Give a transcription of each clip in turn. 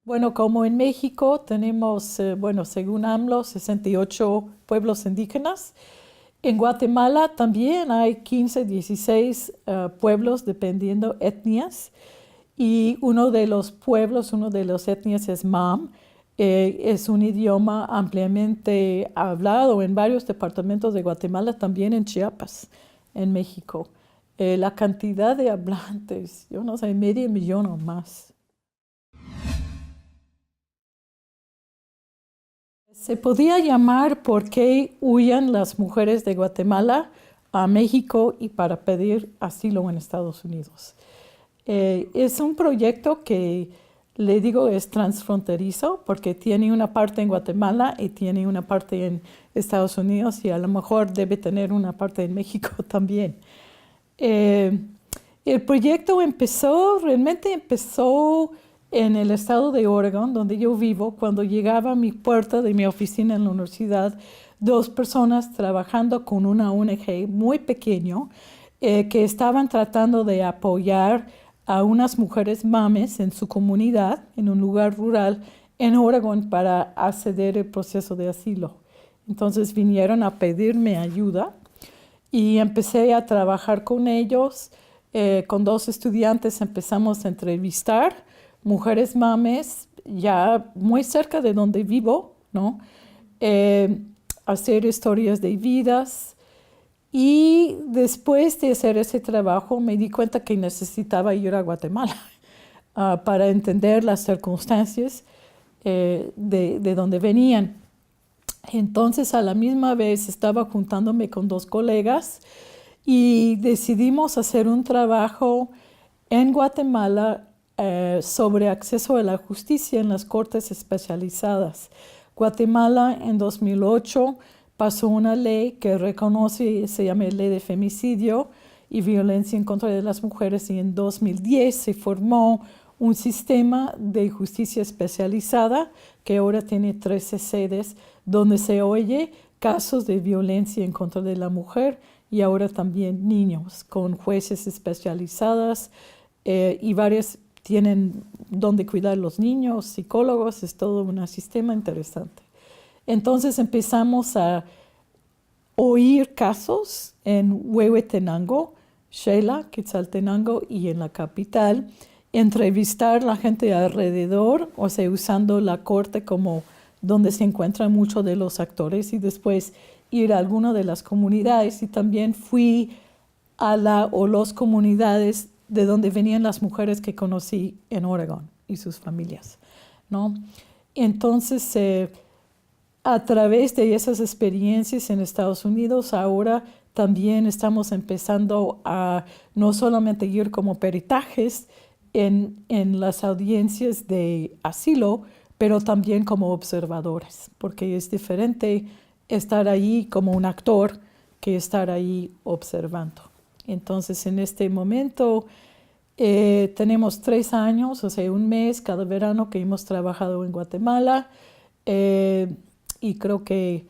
Bueno, como en México tenemos, bueno, según AMLO, 68 pueblos indígenas. En Guatemala también hay 15, 16 pueblos, dependiendo etnias. Y uno de los pueblos, uno de las etnias es MAM. Es un idioma ampliamente hablado en varios departamentos de Guatemala, también en Chiapas, en México. La cantidad de hablantes, yo no sé, medio millón o más. Se podía llamar ¿Por qué huyen las mujeres de Guatemala a México y para pedir asilo en Estados Unidos? Es un proyecto que, le digo, es transfronterizo porque tiene una parte en Guatemala y tiene una parte en Estados Unidos y a lo mejor debe tener una parte en México también. Eh, el proyecto realmente empezó en el estado de Oregon, donde yo vivo, cuando llegaba a mi puerta de mi oficina en la universidad, dos personas trabajando con una ONG muy pequeño que estaban tratando de apoyar a unas mujeres mames en su comunidad, en un lugar rural en Oregon, para acceder al proceso de asilo. Entonces vinieron a pedirme ayuda y empecé a trabajar con ellos. Con dos estudiantes empezamos a entrevistar mujeres mames ya muy cerca de donde vivo, ¿no? Eh, Hacer historias de vidas. Y después de hacer ese trabajo me di cuenta que necesitaba ir a Guatemala para entender las circunstancias de donde venían. Entonces, a la misma vez estaba juntándome con dos colegas y decidimos hacer un trabajo en Guatemala sobre acceso a la justicia en las cortes especializadas. Guatemala en 2008 pasó una ley que reconoce, se llama Ley de Femicidio y Violencia en contra de las Mujeres, y en 2010 se formó un sistema de justicia especializada que ahora tiene 13 sedes donde se oye casos de violencia en contra de la mujer y ahora también niños, con jueces especializadas y varias tienen donde cuidar los niños, psicólogos, es todo un sistema interesante. Entonces empezamos a oír casos en Huehuetenango, Xela, Quetzaltenango y en la capital, entrevistar a la gente alrededor, o sea, usando la corte como donde se encuentran muchos de los actores, y después ir a alguna de las comunidades. Y también fui a la o las comunidades de donde venían las mujeres que conocí en Oregon y sus familias, ¿no? Entonces, a través de esas experiencias en Estados Unidos, ahora también estamos empezando a no solamente ir como peritajes en las audiencias de asilo, pero también como observadores, porque es diferente estar ahí como un actor que estar ahí observando. Entonces, en este momento tenemos 3 años, o sea, un mes cada verano que hemos trabajado en Guatemala. eh, y creo que,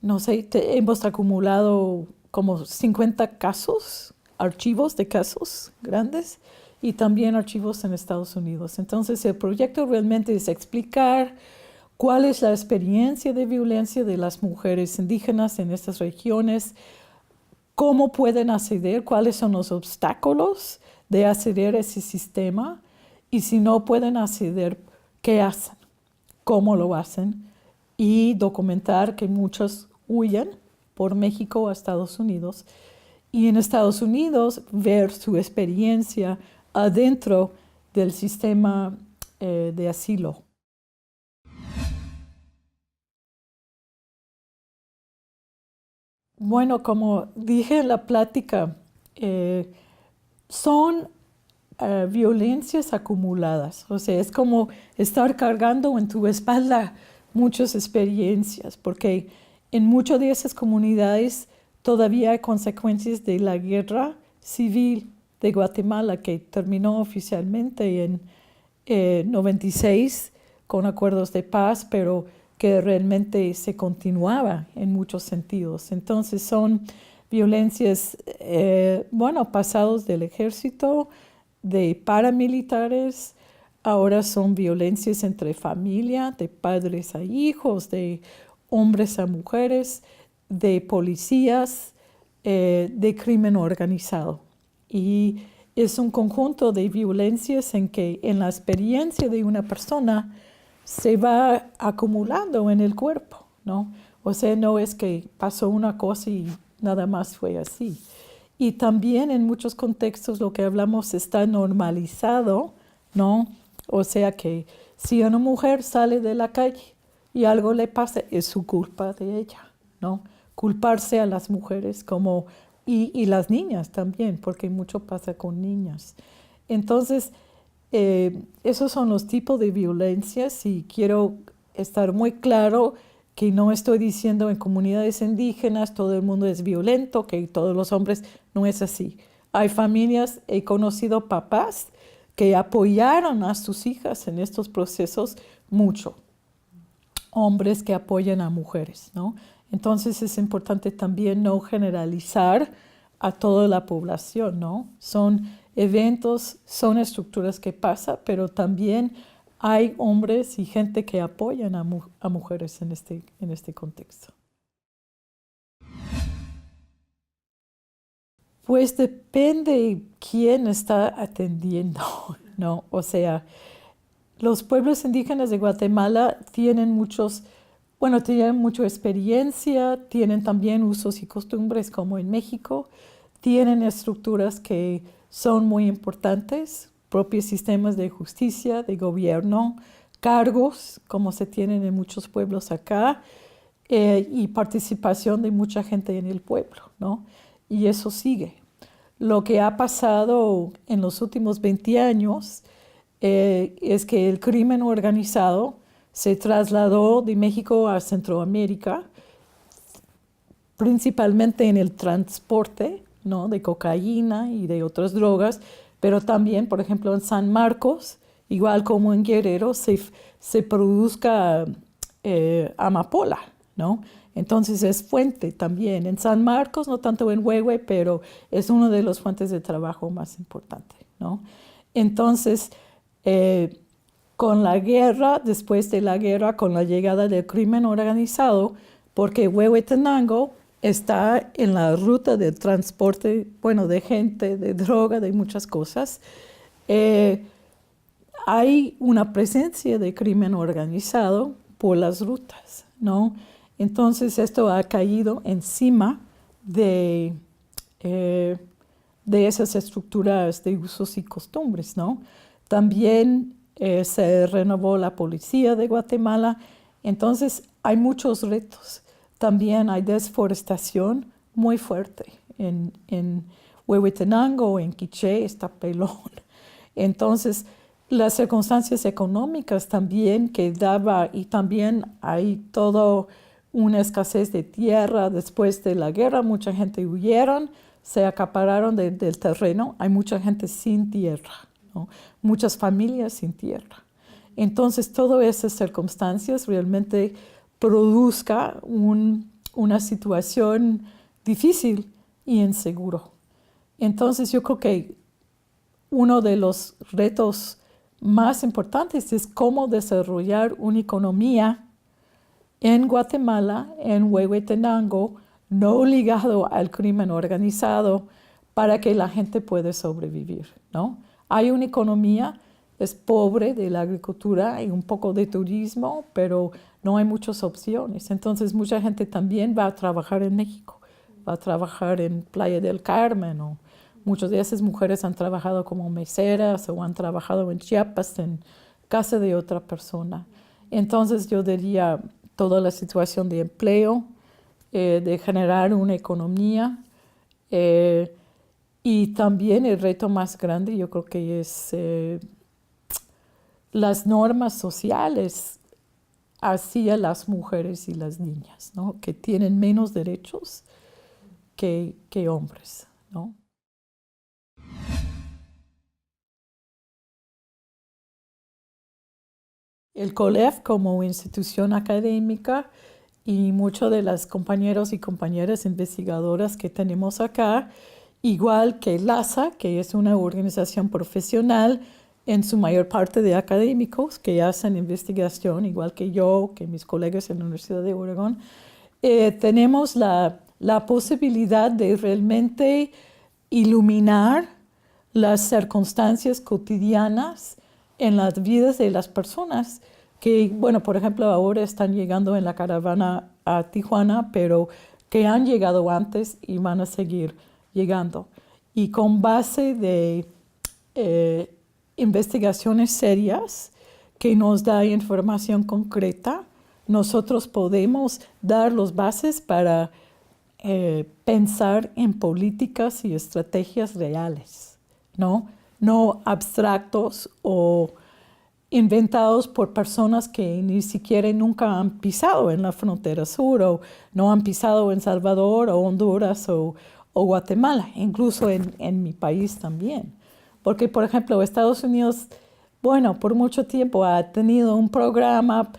no sé, hemos acumulado como 50 casos, archivos de casos grandes y también archivos en Estados Unidos. Entonces, el proyecto realmente es explicar cuál es la experiencia de violencia de las mujeres indígenas en estas regiones, cómo pueden acceder, cuáles son los obstáculos de acceder a ese sistema, y si no pueden acceder, qué hacen, cómo lo hacen, y documentar que muchos huyen por México a Estados Unidos, y en Estados Unidos ver su experiencia adentro del sistema de asilo. Bueno, como dije en la plática, eh, son violencias acumuladas. O sea, es como estar cargando en tu espalda muchas experiencias, porque en muchas de esas comunidades todavía hay consecuencias de la guerra civil de Guatemala, que terminó oficialmente en 96 con acuerdos de paz, pero que realmente se continuaba en muchos sentidos. Entonces son violencias, bueno, pasados del ejército, de paramilitares, ahora son violencias entre familia, de padres a hijos, de hombres a mujeres, de policías, de crimen organizado. Y es un conjunto de violencias en que en la experiencia de una persona se va acumulando en el cuerpo, ¿no? O sea, no es que pasó una cosa y nada más fue así. Y también en muchos contextos lo que hablamos está normalizado, ¿no? O sea que si una mujer sale de la calle y algo le pasa, es su culpa de ella, ¿no? Culparse a las mujeres como, y las niñas también, porque mucho pasa con niñas. Entonces, esos son los tipos de violencias y quiero estar muy claro que no estoy diciendo en comunidades indígenas todo el mundo es violento, que todos los hombres, no es así. Hay familias, he conocido papás que apoyaron a sus hijas en estos procesos mucho. Hombres que apoyan a mujeres, ¿no? Entonces es importante también no generalizar a toda la población, ¿no? Son eventos, son estructuras que pasan, pero también hay hombres y gente que apoyan a mujeres en este contexto. Pues depende quién está atendiendo, ¿no? O sea, los pueblos indígenas de Guatemala tienen tienen mucha experiencia, tienen también usos y costumbres como en México, tienen estructuras que son muy importantes, propios sistemas de justicia, de gobierno, cargos, como se tienen en muchos pueblos acá, y participación de mucha gente en el pueblo, ¿no? Y eso sigue. Lo que ha pasado en los últimos 20 años es que el crimen organizado se trasladó de México a Centroamérica, principalmente en el transporte, ¿no? De cocaína y de otras drogas, pero también, por ejemplo, en San Marcos, igual como en Guerrero, se produzca amapola, ¿no? Entonces es fuente también. En San Marcos, no tanto en Huehue, pero es una de las fuentes de trabajo más importantes, ¿no? Entonces, con la guerra, después de la guerra, con la llegada del crimen organizado, porque Huehuetenango está en la ruta del transporte, bueno, de gente, de droga, de muchas cosas, hay una presencia de crimen organizado por las rutas, ¿no? Entonces esto ha caído encima de esas estructuras de usos y costumbres, ¿no? También se renovó la policía de Guatemala, entonces hay muchos retos. También hay desforestación muy fuerte. En Huehuetenango, en Quiché, está pelón. Entonces, las circunstancias económicas también que daba, y también hay toda una escasez de tierra después de la guerra, mucha gente huyeron, se acapararon del terreno, hay mucha gente sin tierra, ¿no? Muchas familias sin tierra. Entonces, todas esas circunstancias realmente produzca una situación difícil y inseguro. Entonces, yo creo que uno de los retos más importantes es cómo desarrollar una economía en Guatemala, en Huehuetenango, no ligado al crimen organizado, para que la gente pueda sobrevivir, ¿no? Hay una economía, es pobre de la agricultura y un poco de turismo, pero no hay muchas opciones. Entonces, mucha gente también va a trabajar en México, va a trabajar en Playa del Carmen, o muchas de esas mujeres han trabajado como meseras o han trabajado en Chiapas en casa de otra persona. Entonces, yo diría toda la situación de empleo, de generar una economía, y también el reto más grande yo creo que es las normas sociales hacia las mujeres y las niñas, ¿no? Que tienen menos derechos que hombres, ¿no? El COLEF como institución académica y muchos de las compañeros y compañeras investigadoras que tenemos acá, igual que LASA, que es una organización profesional, en su mayor parte de académicos que hacen investigación, igual que yo, que mis colegas en la Universidad de Oregón, tenemos la posibilidad de realmente iluminar las circunstancias cotidianas en las vidas de las personas que, bueno, por ejemplo, ahora están llegando en la caravana a Tijuana, pero que han llegado antes y van a seguir llegando. Y con base de investigaciones serias que nos da información concreta, nosotros podemos dar las bases para pensar en políticas y estrategias reales, ¿no? No abstractos o inventados por personas que ni siquiera nunca han pisado en la frontera sur o no han pisado en Salvador o Honduras o Guatemala, incluso en mi país también. Porque, por ejemplo, Estados Unidos, bueno, por mucho tiempo ha tenido un programa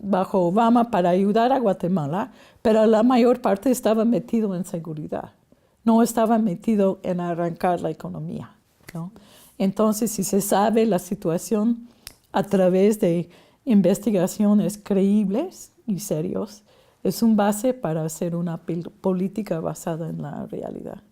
bajo Obama para ayudar a Guatemala, pero la mayor parte estaba metido en seguridad, no estaba metido en arrancar la economía, ¿no? Entonces, si se sabe la situación a través de investigaciones creíbles y serios, es un base para hacer una política basada en la realidad.